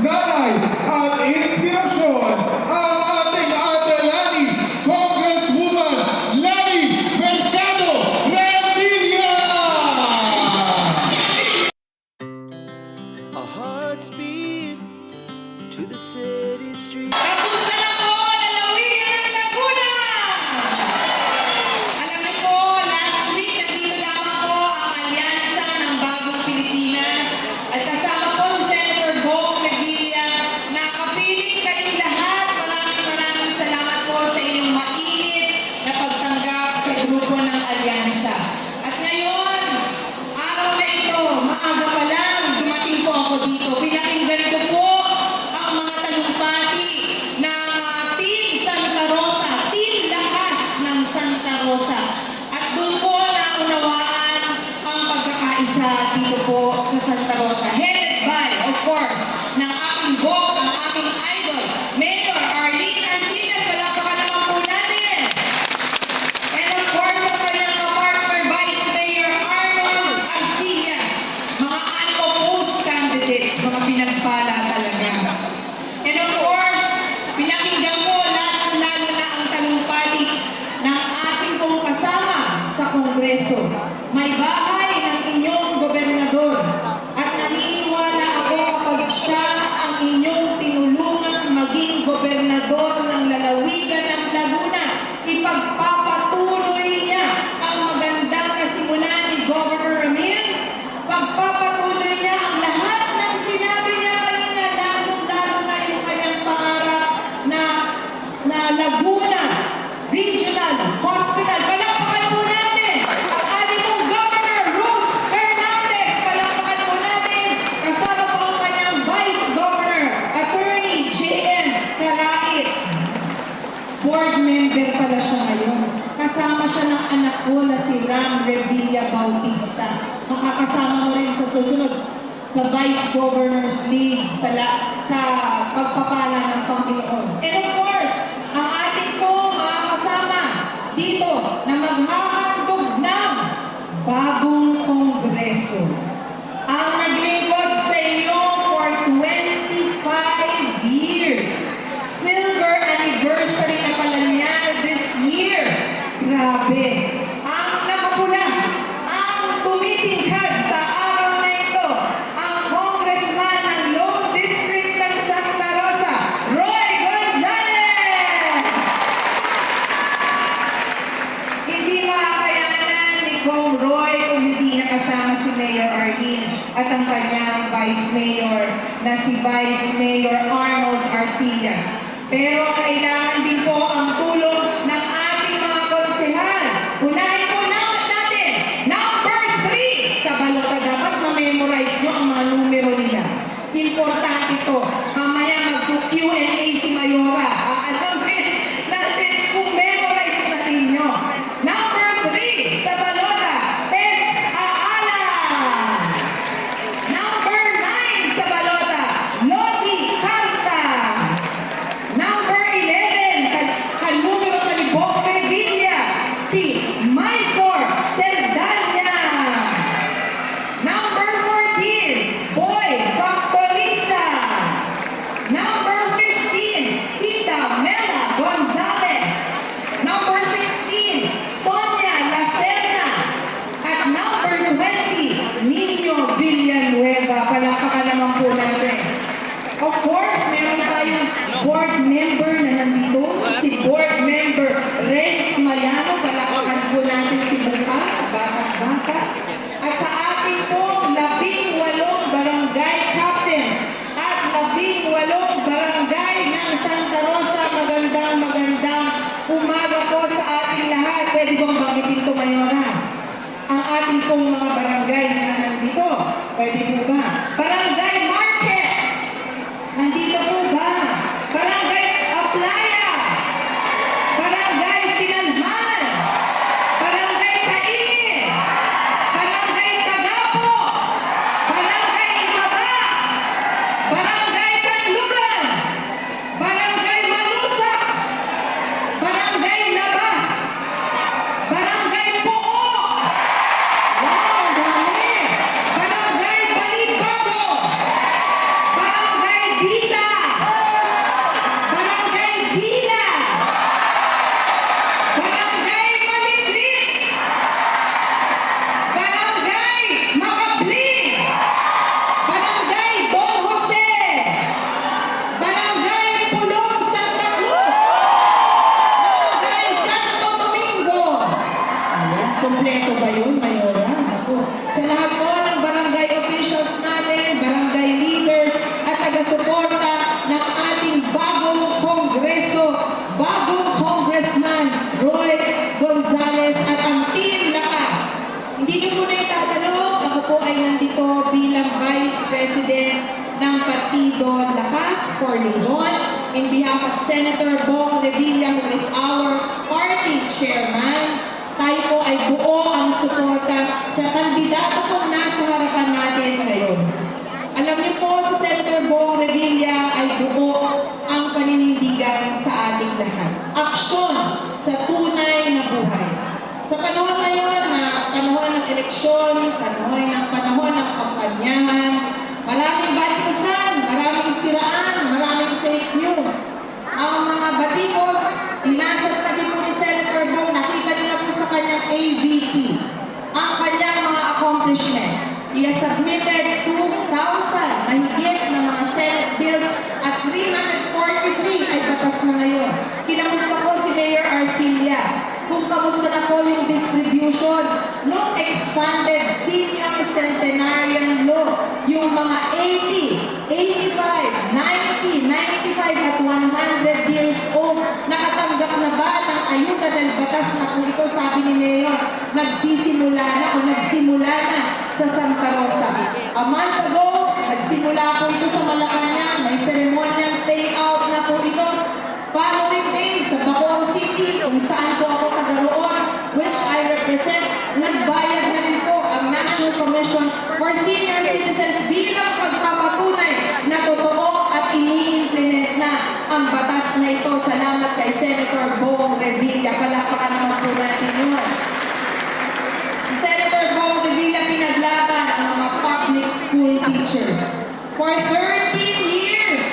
nanay at inspirasyon, ang ating Ate Lani, Congresswoman Lani Mercado Revilla! Our hearts beat to the city street. Kapusta na po, lalawigan ng Laguna! Alam niyo po, last week nandito lamang po ang alyansa ng Bagong Pilipinas at kasama po si Senator Bong Revilla na kapiling kayong lahat. Maraming salamat po sa inyong mainit na pagtanggap sa grupo ng alyansa. At ngayon, araw na ito, maaga pa lang, dumating po ako dito. Pinakinggan ko po ang mga talumpati ng Team Santa Rosa, Team Lakas ng Santa Rosa. At doon ko naunawaan ang pagkakaisa dito po sa Santa Rosa. Headed by, of course, ng aking bok, ang aking idol, Mayor Arlene Arcillas. Palakpakan naman po natin. And of course, ang kanyang kapartner, Vice Mayor Arnold Arcillas. Mga unopposed candidates, mga pinagpala talaga. And of course, pinakinggan ko lalo na ang talumpati ng ating pong kasama sa Kongreso. May bahay ng inyong gobernador at naniniwala ako kapag siya ang inyong tinulungang maging gobernador ng lalawigan ng Laguna, ipagpapatuloy niya ang magandang nasimulan ni Governor Ramil. Pagpapatuloy niya ang lahat ng sinabi niya kanina, lalo na yung kanyang pangarap na Laguna Regional Hospital. Palakpakan po natin ang ating pong Governor Ruth Hernandez. Palakpakan po natin. Kasama po ang kanyang Vice Governor, Attorney J.M. Carait. Board member pala siya ngayon. Kasama siya ng anak ko na si Ram Revilla Bautista. Makakasama mo rin sa susunod sa Vice Governor's League sa pagpapala ng Panginoon. And of course, ang ating po mga kasama dito na maghahandog ng bagong Kongreso. Ang naglingkod sa inyo for 25 years. Silver anniversary na pala niya this year. Grabe. Ang nakapula, ang tumitingkad sa araw na ito, ang congressman ng Lone District ng Santa Rosa, Roy Gonzalez! Hindi makakayanan ni Kong Roy kung hindi nakasama si Mayor Arlene at ang kanyang Vice Mayor na si Vice Mayor Arnold Arcillas. Pero kailangan din po ang tulong ng ating mga konsehal. Unahin po natin, number 3 sa balota. Dapat ma-memorize nyo ang mga numero nila. Importante ito. Mamaya mag-Q&A si Mayora. Alamin natin kung memorize na ninyo. Number 3 sa balota, Tess Aala. Number 9 sa balota, Lodi Carta. Number 11, kanumero pa ni Bong Revilla, si Mysor Serdanya. Number 14, Boy Factoriza. Number 15, Tita Mela Gonzalez. Number 16, Sonia Lacerna. At number 20, Nino Villanueva. Palakpakan naman po natin. Of course, meron tayong board member na nandito, si board member Rex Mayano. Palakpakan po natin si Buka, batang-bata. At sa ating pong 18 barangay captains at 18 barangay ng Santa Rosa, magandang umaga po sa ating lahat. Pwede bang banggitin to, Mayora? Ang ating pong mga barangay na nandito. Pwede po ba? Barangay Market. Nandito po ba? Barangay Aplaya. Barangay Sinalhan. Barangay Kaingin. Barangay Tagapo. Barangay Ibaba. Barangay Kanluran. Barangay Malusak. Barangay Labas. Barangay Pook. Wow, ang dami. Barangay Balibago. Barangay Partido Lakas for Luzon, in behalf of Senator Bong Revilla, who is our party chairman, tayo po ay buo ang suporta sa kandidato pong nasa harapan natin ngayon. Alam niyo po, si Senator Bong Revilla ay buo ang paninindigan sa ating lahat. Aksyon sa tunay na buhay. Sa panahon ngayon na panahon ng eleksyon, panahon ng kampanyahan, maraming balikusan, maraming siraan, maraming fake news. Ang mga batikos, inasat tabi po ni Senator Bong, nakita nila po sa kanyang AVP ang kanyang mga accomplishments. He has submitted 2,000 mahigit na mga Senate bills at 343 ay batas na ngayon. Kinamusta po si Mayor Arcilia kung kamusta na po yung distribution ng expanded senior centenarian law, yung mga 80, 85, 90, 95 at 100 years old, nakatanggap na ba ng ayuda dahil batas na po ito, sabi ni Mayor, nagsimula na sa Santa Rosa. A month ago, nagsimula po ito sa Malacanang, may ceremonial payout na po ito. Following day, sa Bacoor City, kung saan po ako taga-roon, which I represent, nagbayad na rin po ang National Commission for Senior Citizens bilang pagpapatunay na totoo at ini-implement na ang batas na ito. Salamat kay Senator Bong Revilla. Palakpakan naman po natin yun. Si Senator Bong Revilla pinaglaban ang mga public school teachers. For 13 years,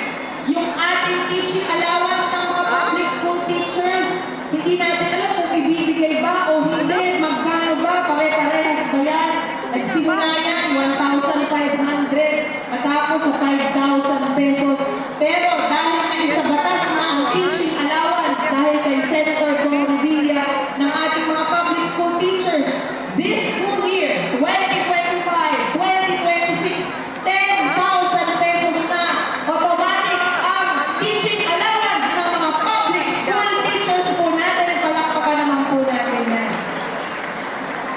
yung ating teaching allowance ng mga public school teachers, hindi natin alam kung ibibigay ba o hindi, magkano ba, pare-parehas ba yan? Nagsimula yan, 1,500, natapos sa 5,000 pesos. Pero dahil sa batas na ang teaching allowance, dahil kay Senator Bong Revilla ng ating mga public school teachers, this school year, 2025, 2026, 10,000 pesos na automatic ang teaching allowance ng mga public school teachers po natin. Palakpakan naman po natin na.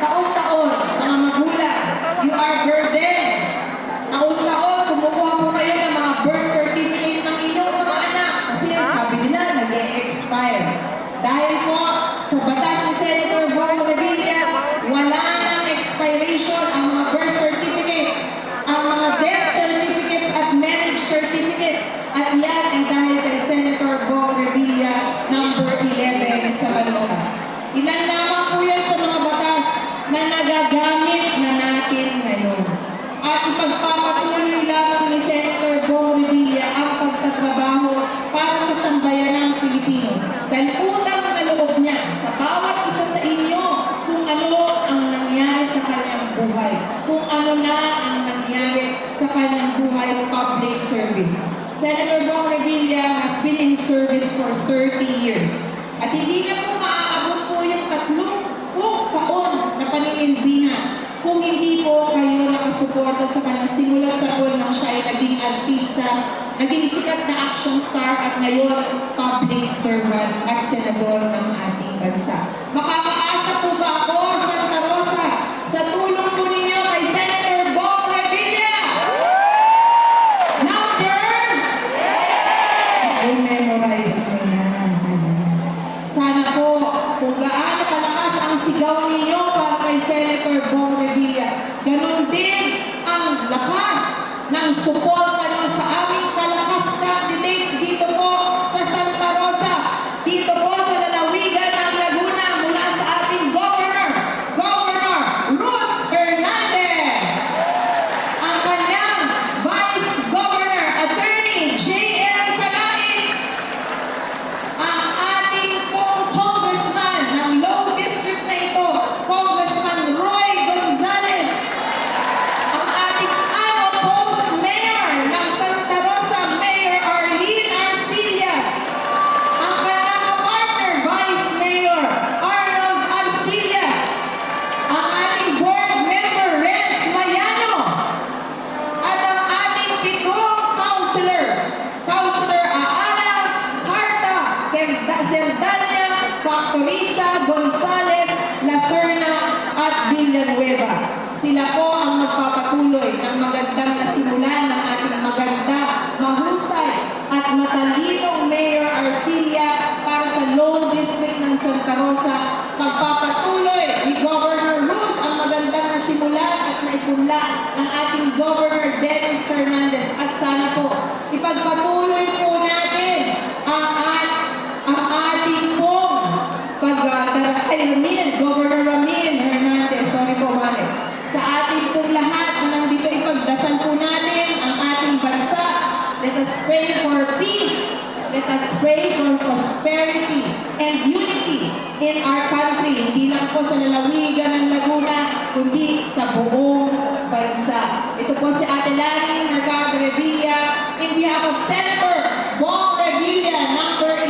Taon-taon, mga magulang, you are burdened. Taon-taon, kumukuha po kayo ng mga birth certificate ng inyong mga anak kasi sabi nila, nag-e-expire. Dahil po sa batas ni Senator Bong Revilla, wala nang expiration ang mga birth certificates, ang mga death certificates at marriage certificates. At yan ay dahil kay Senator Bong Revilla, number 11 sa Balota. Ilan lamang po yan sa mga batas na nagagamit na natin ngayon. At ipagpapatuloy lamang ni Senator Bong Revilla ang pagtatrabaho para sa sambayanang Pilipino. Dahil utang na loob niya sa bawat isa sa inyo kung ano ang nangyari sa kanyang buhay. Kung ano na ang nangyari sa kanyang buhay public service. Senator Bong Revilla has been in service for 30 years. At hindi na po maaabot po yung 30 taon na paninilbihan kung hindi po kayo nakasuporta sa kanya simula sa pool nang siya ay naging artista, naging sikat na action star at ngayon public servant at senador ng ating bansa. Makakaasa po ba ako, Santa Rosa, sa tulong po ninyo kay Senator Bong Revilla? Number? I-memorize mo na. Sana po, kung gaano kalakas ang sigaw ninyo para kay Senator Bong Revilla, ganun din ang lakas ng suporta nyo sa aming kalakas candidates dito po sa Santa Rosa, dito po sa lalawigan ng Laguna mula sa ating Governor Ruth Hernandez, ang kanyang Vice Governor, Attorney J.M. Canain, ang ating pong Congressman ng Low District na ito, Congressman Roy Gonzales, ang ating unopposed Mayor ng Santa Rosa, Mayor Arlene Arcillas, ang kanyang partner, Vice Mayor Arnold Arcillas, ang ating board member, Renz Mayano, at ang ating pitong councilors, Councilor Aala Carta, Zeldania, Factorisa, Gonzales, Lacerna, at Villanueva. Sila po ang magpapatuloy ng magandang nasimulan ng ating maganda, Let us pray for prosperity and unity in our country. Hindi lang po sa lalawigan ng Laguna, kundi sa buong bansa. Ito po si Ate Lani Mercado Revilla in behalf of Senator Bong Revilla, number